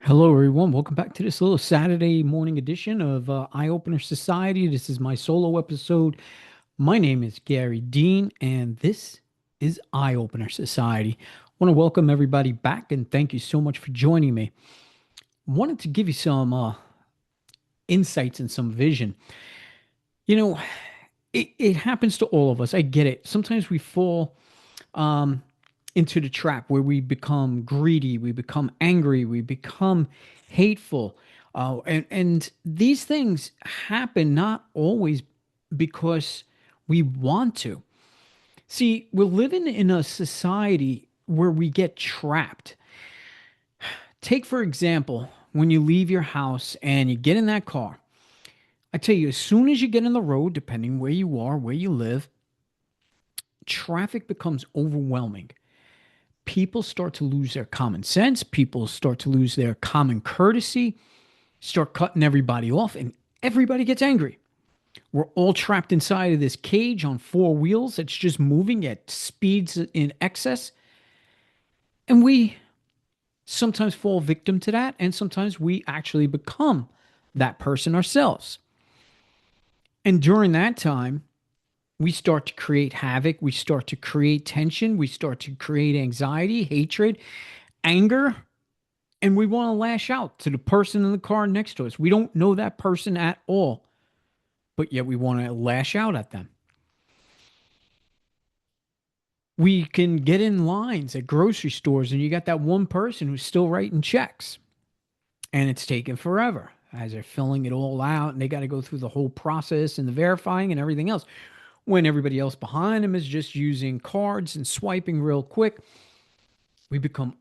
Hello, everyone. Welcome back to this little Saturday morning edition of Eye Opener Society. This is my solo episode. My name is Gary Dean, and this is Eye Opener Society. I want to welcome everybody back and thank you so much for joining me. Wanted to give you some insights and some vision. You know, it happens to all of us. I get it. Sometimes we fall um, into the trap where we become greedy, we become angry, we become hateful. And these things happen not always because we want to. See, we're living in a society where we get trapped. Take, for example, when you leave your house and you get in that car. I tell you, as soon as you get in the road, depending where you are, where you live, traffic becomes overwhelming. People start to lose their common sense. People start to lose their common courtesy, start cutting everybody off, and everybody gets angry. We're all trapped inside of this cage on four wheels that's just moving at speeds in excess. And we sometimes fall victim to that. And sometimes we actually become that person ourselves. And during that time, we start to create havoc. We start to create tension. We start to create anxiety, hatred, anger, and we want to lash out to the person in the car next to us. We don't know that person at all, but yet we want to lash out at them. We can get in lines at grocery stores, and you got that one person who's still writing checks, and it's taking forever as they're filling it all out, and they got to go through the whole process and the verifying and everything else. When everybody else behind them is just using cards and swiping real quick, we become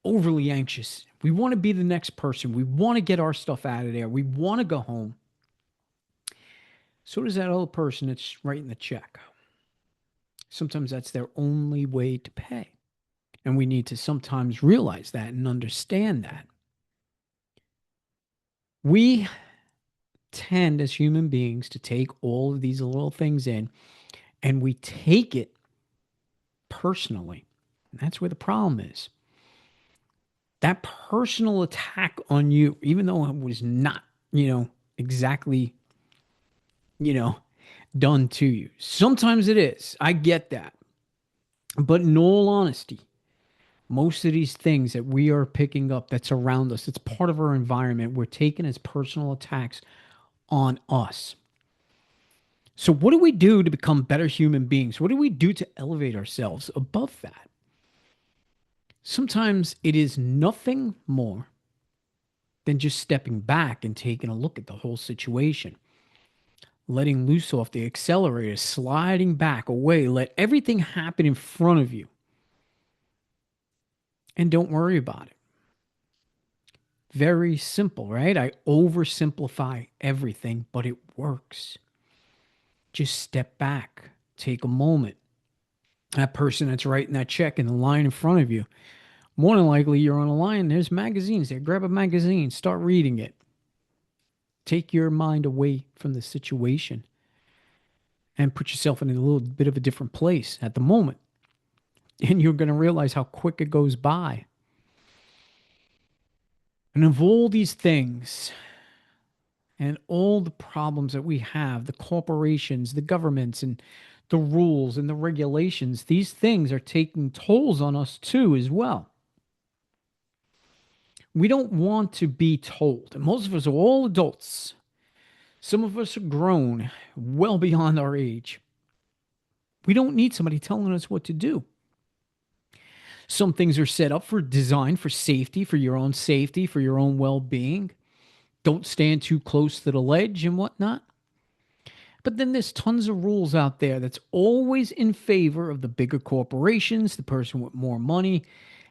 overly anxious. We want to be the next person. We want to get our stuff out of there. We want to go home. So does that other person that's writing the check. Sometimes that's their only way to pay. And we need to sometimes realize that and understand that. We tend as human beings to take all of these little things in and we take it personally. And that's where the problem is. That personal attack on you, even though it was not, exactly, you know, done to you. Sometimes it is. I get that. But in all honesty, most of these things that we are picking up that's around us, it's part of our environment, we're taking as personal attacks on us. So, what do we do to become better human beings? What do we do to elevate ourselves above that? Sometimes it is nothing more than just stepping back and taking a look at the whole situation, letting loose off the accelerator, sliding back away, let everything happen in front of you, and don't worry about it. Very simple, right? I oversimplify everything, but it works. Just step back, take a moment. That person that's writing that check in the line in front of you, more than likely you're on a line. There's magazines there. Grab a magazine, start reading it. Take your mind away from the situation and put yourself in a little bit of a different place at the moment. And you're going to realize how quick it goes by. And of all these things and all the problems that we have, the corporations, the governments, and the rules and the regulations, these things are taking tolls on us too, as well. We don't want to be told, and most of us are all adults. Some of us are grown well beyond our age. We don't need somebody telling us what to do. Some things are set up for design, for safety, for your own safety, for your own well being. Don't stand too close to the ledge and whatnot. But then there's tons of rules out there that's always in favor of the bigger corporations, the person with more money,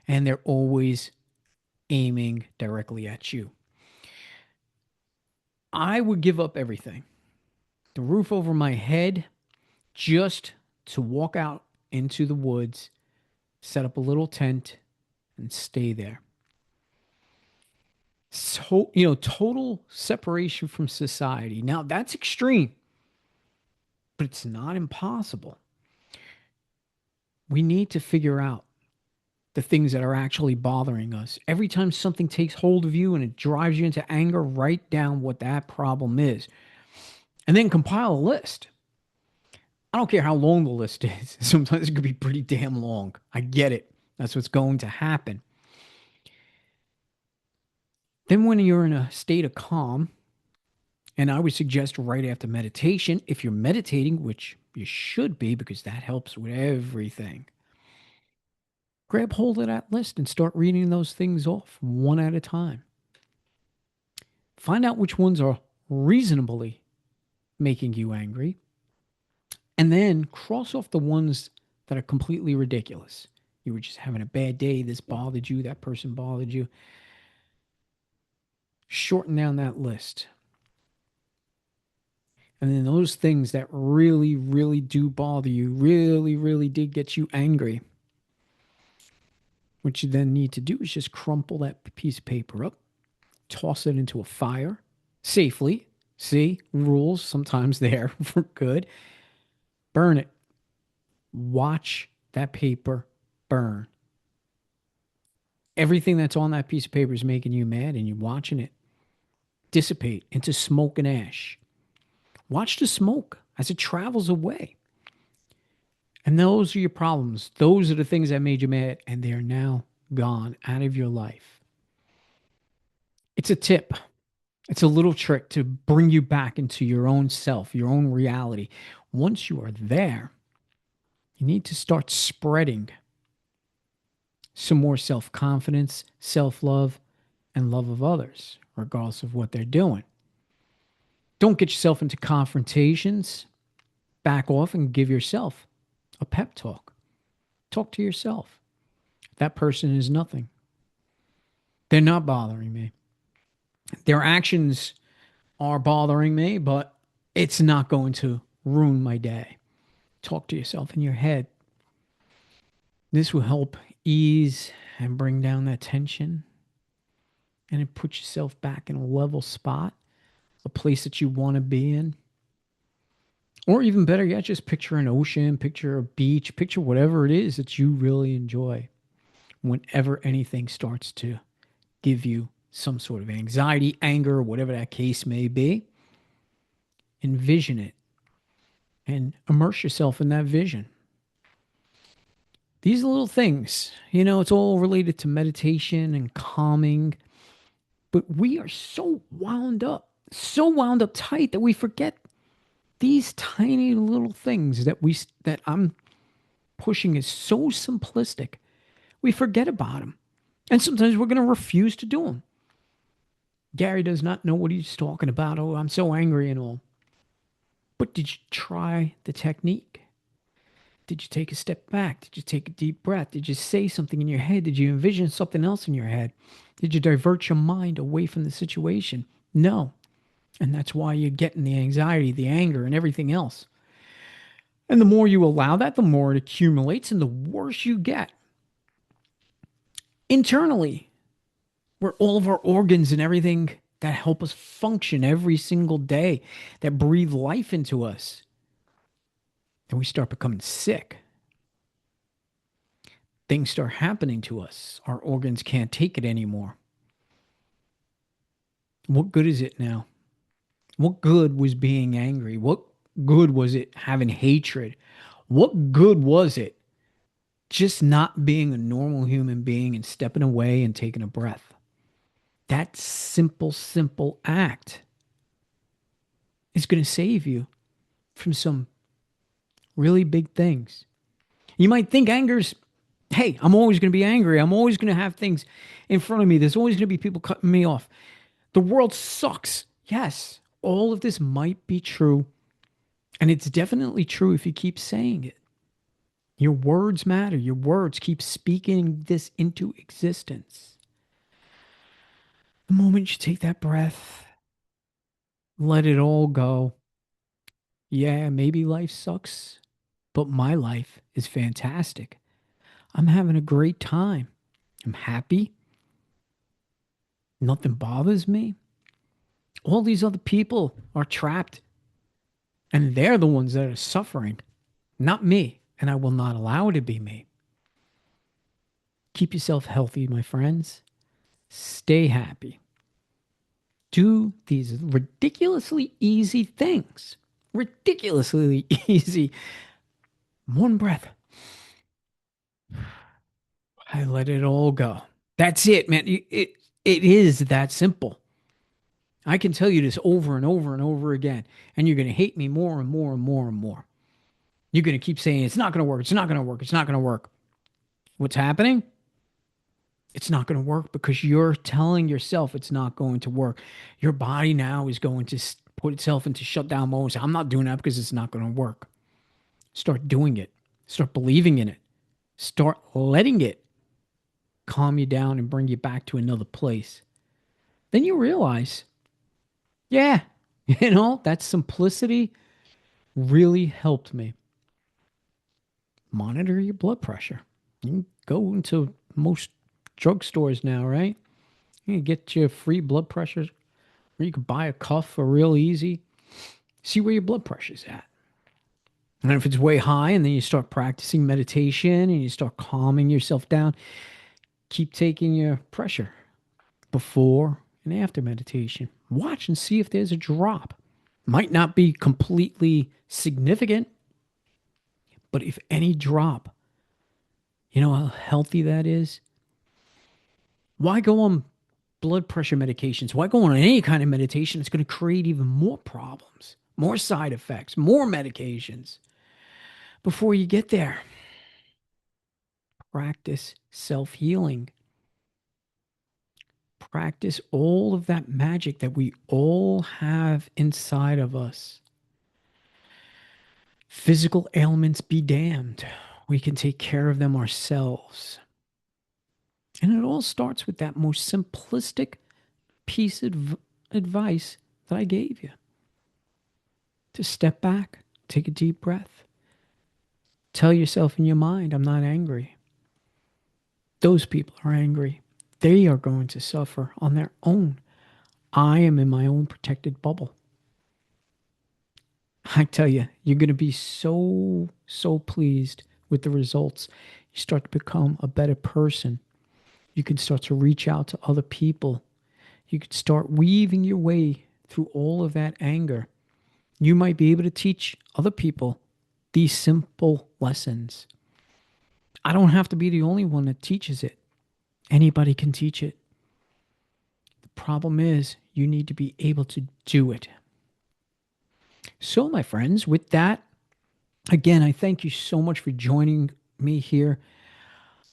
and they're always aiming directly at you. I would give up everything, the roof over my head, just to walk out into the woods, set up a little tent, and stay there. So, total separation from society. Now, that's extreme, but it's not impossible. We need to figure out the things that are actually bothering us. Every time something takes hold of you and it drives you into anger, write down what that problem is and then compile a list. I don't care how long the list is. Sometimes it could be pretty damn long. I get it. That's what's going to happen. Then, when you're in a state of calm, and I would suggest right after meditation, if you're meditating, which you should be because that helps with everything, grab hold of that list and start reading those things off one at a time. Find out which ones are reasonably making you angry, and then cross off the ones that are completely ridiculous. You were just having a bad day, this bothered you, that person bothered you. Shorten down that list. And then those things that really, really do bother you, really, really did get you angry. What you then need to do is just crumple that piece of paper up, toss it into a fire safely. See, rules sometimes there for good. Burn it. Watch that paper burn. Everything that's on that piece of paper is making you mad, and you're watching it dissipate into smoke and ash. Watch the smoke as it travels away. And those are your problems. Those are the things that made you mad, and they are now gone out of your life. It's a tip. It's a little trick to bring you back into your own self, your own reality. Once you are there, you need to start spreading some more self confidence, self love, and love of others, regardless of what they're doing. Don't get yourself into confrontations. Back off and give yourself a pep talk. Talk to yourself. That person is nothing. They're not bothering me. Their actions are bothering me, but it's not going to ruin my day. Talk to yourself in your head. This will help ease and bring down that tension, and it puts yourself back in a level spot, a place that you want to be in. Or even better yet, just picture an ocean, picture a beach, picture whatever it is that you really enjoy whenever anything starts to give you some sort of anxiety, anger, whatever that case may be. Envision it and immerse yourself in that vision. These little things, it's all related to meditation and calming, but we are so wound up tight that we forget these tiny little things that I'm pushing is so simplistic. We forget about them. And sometimes we're going to refuse to do them. Gary does not know what he's talking about. Oh, I'm so angry and all. But did you try the technique? Did you take a step back? Did you take a deep breath? Did you say something in your head? Did you envision something else in your head? Did you divert your mind away from the situation? No. And that's why you're getting the anxiety, the anger, and everything else. And the more you allow that, the more it accumulates and the worse you get. Internally, where all of our organs and everything that help us function every single day, that breathe life into us, and we start becoming sick. Things start happening to us. Our organs can't take it anymore. What good is it now? What good was being angry? What good was it having hatred? What good was it just not being a normal human being and stepping away and taking a breath? That simple act is going to save you from some really big things. You might think anger's, hey, I'm always going to be angry. I'm always going to have things in front of me. There's always going to be people cutting me off. The world sucks. Yes, all of this might be true. And it's definitely true if you keep saying it. Your words matter. Your words keep speaking this into existence. The moment you take that breath, let it all go. Yeah, maybe life sucks, but my life is fantastic. I'm having a great time. I'm happy. Nothing bothers me. All these other people are trapped, and they're the ones that are suffering, not me. And I will not allow it to be me. Keep yourself healthy, my friends. Stay happy. Do these ridiculously easy things. Ridiculously easy. One breath. I let it all go. That's it, man. It is that simple. I can tell you this over and over and over again, and you're going to hate me more and more and more and more. You're going to keep saying, it's not going to work. It's not going to work. It's not going to work. What's happening? It's not going to work because you're telling yourself it's not going to work. Your body now is going to put itself into shutdown mode and say, I'm not doing that because it's not going to work. Start doing it. Start believing in it. Start letting it calm you down and bring you back to another place. Then you realize, yeah, that simplicity really helped me. Monitor your blood pressure. You can go into most drugstores now, right? You can get your free blood pressure, or you can buy a cuff for real easy. See where your blood pressure's at. And if it's way high, and then you start practicing meditation and you start calming yourself down, keep taking your pressure before and after meditation. Watch and see if there's a drop. Might not be completely significant, but if any drop, you know how healthy that is? Why go on blood pressure medications? Why go on any kind of meditation? It's going to create even more problems, more side effects, more medications before you get there. Practice self-healing. Practice all of that magic that we all have inside of us. Physical ailments be damned. We can take care of them ourselves. And it all starts with that most simplistic piece of advice that I gave you. To step back, take a deep breath. Tell yourself in your mind, I'm not angry. Those people are angry. They are going to suffer on their own. I am in my own protected bubble. I tell you, you're going to be so, so pleased with the results. You start to become a better person. You can start to reach out to other people. You can start weaving your way through all of that anger. You might be able to teach other people these simple lessons. I don't have to be the only one that teaches it. Anybody can teach it. The problem is you need to be able to do it. So, my friends, with that, again, I thank you so much for joining me here.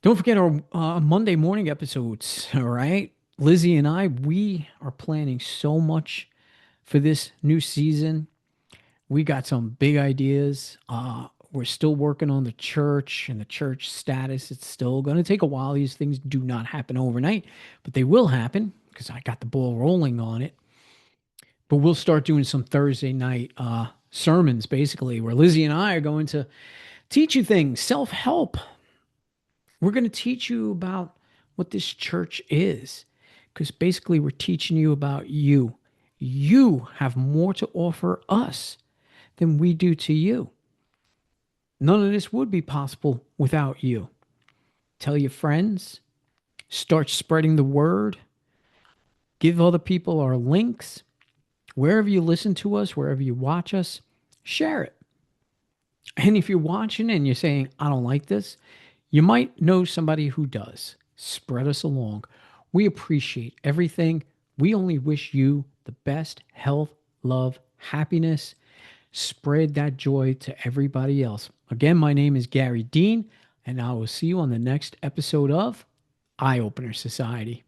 Don't forget our Monday morning episodes, all right? Lizzie and I, we are planning so much for this new season. We got some big ideas. We're still working on the church and the church status. It's still going to take a while. These things do not happen overnight, but they will happen because I got the ball rolling on it. But we'll start doing some Thursday night sermons, basically, where Lizzie and I are going to teach you things, self-help. We're going to teach you about what this church is, because basically we're teaching you about you. You have more to offer us than we do to you. None of this would be possible without you. Tell your friends, start spreading the word, give other people our links. Wherever you listen to us, wherever you watch us, share it. And if you're watching and you're saying, I don't like this, you might know somebody who does. Spread us along. We appreciate everything. We only wish you the best health, love, happiness. Spread that joy to everybody else. Again, my name is Gary Dean, and I will see you on the next episode of Eye Opener Society.